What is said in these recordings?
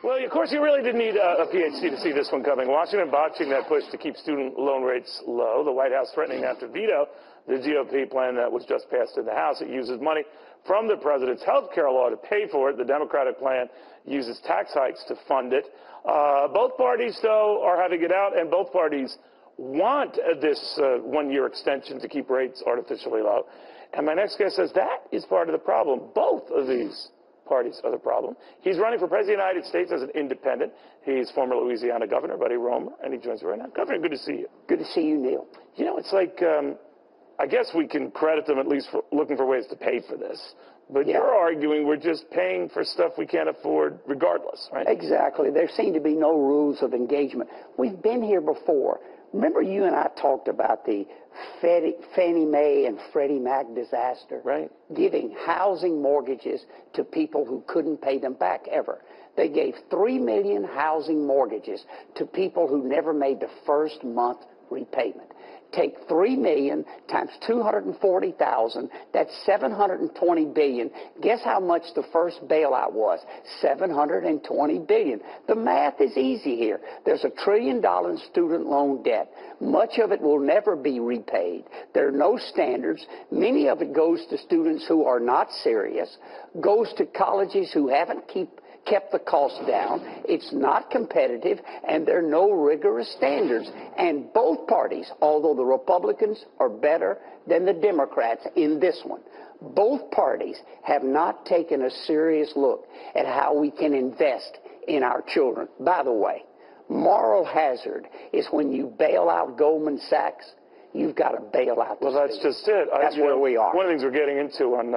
Well, of course, you really didn't need a PhD to see this one coming. Washington botching that push to keep student loan rates low. The White House threatening not to veto the GOP plan that was just passed in the House. It uses money from the president's health care law to pay for it. The Democratic plan uses tax hikes to fund it. Both parties, though, are having it out, and both parties want this one-year extension to keep rates artificially low. And my next guest says that is part of the problem. Both of these parties are the problem. He's running for president of the United States as an independent. He's former Louisiana Governor Buddy Roemer, and he joins me right now. Governor, good to see you. Good to see you, Neil. You know, it's like, I guess we can credit them at least for looking for ways to pay for this. But you're arguing we're just paying for stuff we can't afford regardless, right? Exactly. There seem to be no rules of engagement. We've been here before. Remember you and I talked about the Fannie Mae and Freddie Mac disaster? Right. Giving housing mortgages to people who couldn't pay them back ever. They gave 3 million housing mortgages to people who never made the first month repayment. Take 3 million times 240,000, that's 720 billion. Guess how much the first bailout was? 720 billion. The math is easy here. There's $1 trillion in student loan debt. Much of it will never be repaid. There are no standards. Many of it goes to students who are not serious, goes to colleges who haven't kept the cost down. It's not competitive, and there are no rigorous standards. And both parties, although the Republicans are better than the Democrats in this one, both parties have not taken a serious look at how we can invest in our children. By the way, moral hazard is when you bail out Goldman Sachs, you've got to bail out the Well, that's just it. That's where we are. One of the things we're getting into on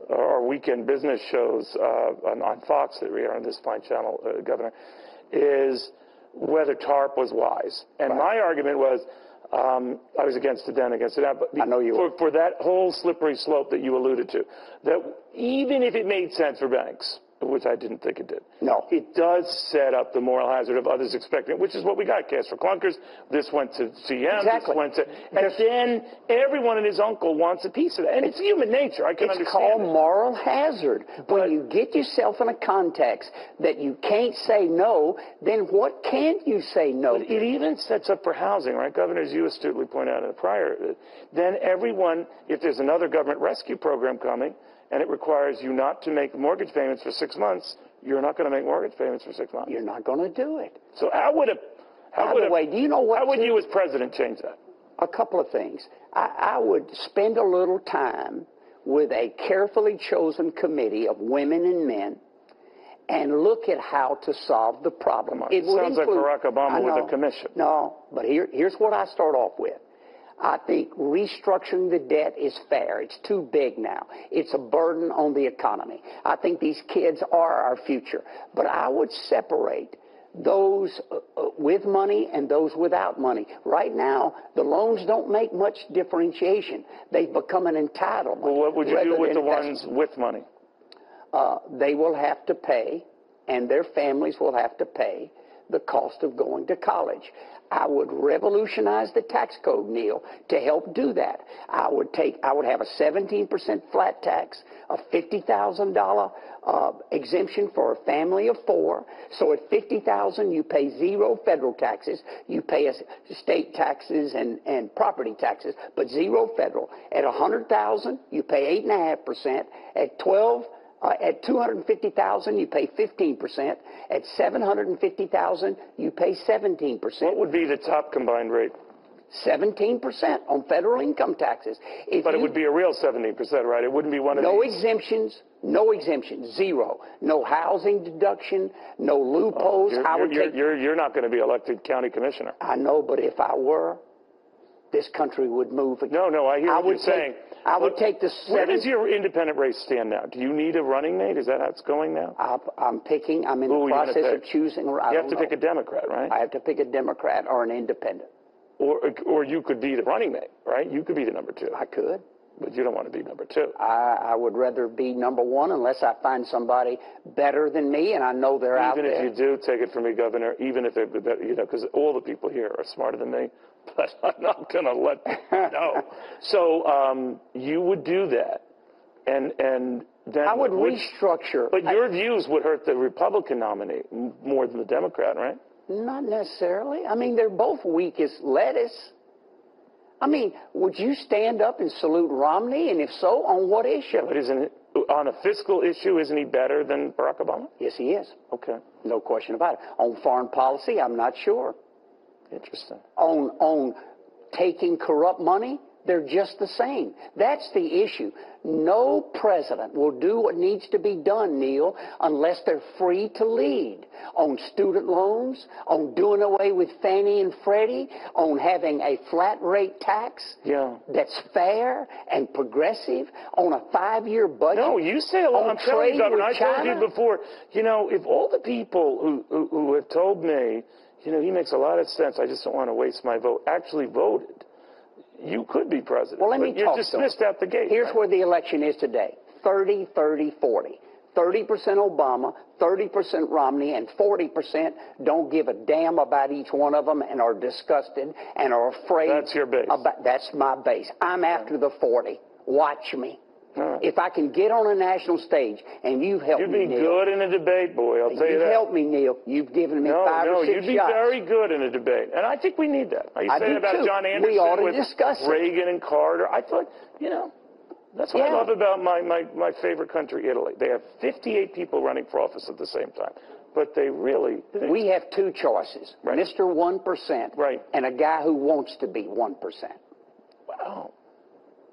our weekend business shows on Fox that we are on this fine channel, Governor, is whether TARP was wise. And my argument was, I was against it then, against it now, but I know you were. For that whole slippery slope that you alluded to, that even if it made sense for banks, which I didn't think it did. No. It does set up the moral hazard of others expecting it, which is what we got. Cash for clunkers. This went to CM. Exactly. This went to, and then everyone and his uncle wants a piece of that. And it's human nature. I can understand. It's called it. Moral hazard. When you get yourself in a context that you can't say no, then what can you say no to? It even sets up for housing, right, Governor? As you astutely pointed out in a prior, then everyone, if there's another government rescue program coming, and it requires you not to make mortgage payments for 6 months, you're not going to make mortgage payments for 6 months. You're not going to do it. So how would you as president change that? A couple of things. I would spend a little time with a carefully chosen committee of women and men and look at how to solve the problem. It sounds like Barack Obama with a commission. No, but here's what I start off with. I think restructuring the debt is fair. It's too big now. It's a burden on the economy. I think these kids are our future. But I would separate those with money and those without money. Right now, the loans don't make much differentiation. They've become an entitlement. Well, what would you do with the ones with money? They will have to pay, and their families will have to pay the cost of going to college. I would revolutionize the tax code, Neil, to help do that. I would have a 17% flat tax, a $50,000 exemption for a family of 4. So at $50,000, you pay 0 federal taxes. You pay state taxes and property taxes, but 0 federal. At $100,000, you pay 8.5%. At $250,000, you pay 15%. At $750,000, you pay 17%. What would be the top combined rate? 17% on federal income taxes. But it would be a real 17%, right? It wouldn't be one of these. No exemptions, 0. No housing deduction, no loopholes. You're not going to be elected county commissioner. I know, but if I were, this country would move again. No, I hear what you're saying. I would take the... Where does your independent race stand now? Do you need a running mate? Is that how it's going now? I'm in the process of choosing... You have to pick a Democrat, right? I have to pick a Democrat or an independent. Or you could be the running mate, right? You could be the number 2. I could. But you don't want to be number 2. I would rather be number 1 unless I find somebody better than me, and I know they're out there. Even if you do, take it from me, Governor, even if they're better, because all the people here are smarter than me, but I'm not going to let them know. So you would do that, and then I would restructure. But your views would hurt the Republican nominee more than the Democrat, right? Not necessarily. I mean, they're both weak as lettuce. I mean, would you stand up and salute Romney? And if so, on what issue? Yeah, but isn't it, on a fiscal issue, isn't he better than Barack Obama? Yes, he is. Okay. No question about it. On foreign policy, I'm not sure. Interesting. On taking corrupt money, they're just the same. That's the issue. No president will do what needs to be done, Neil, unless they're free to lead. On student loans, on doing away with Fannie and Freddie, on having a flat rate tax that's fair and progressive, on a 5-year budget. No, you say a lot. I'm telling you, Governor, I told you before, if all the people who have told me, he makes a lot of sense, I just don't want to waste my vote, actually voted, you could be president. Well, let me you're dismissed out the gate. Here's where the election is today. 30, 30, 40. 30% Obama, 30% Romney, and 40% don't give a damn about each one of them and are disgusted and are afraid. That's your base. That's my base. I'm after the 40. Watch me. Right. If I can get on a national stage, and you've helped me, You'd be Neil. good in a debate, boy, I'll tell you that. You've helped me, Neil. You've given me 5 or 6 you'd be shots. very good in a debate. And I think we need that. I do say about too. John Anderson We ought to with discuss it. Reagan and Carter. I thought, that's what I love about my favorite country, Italy. They have 58 people running for office at the same time. But they really... We have 2 choices. Right. Mr. 1%. Right. And a guy who wants to be 1%. Wow.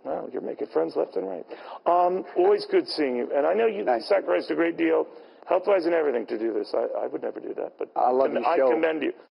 Well, you're making friends left and right. Always good seeing you. And I know you sacrificed a great deal, health-wise and everything, to do this. I would never do that. But I love your show. I commend you.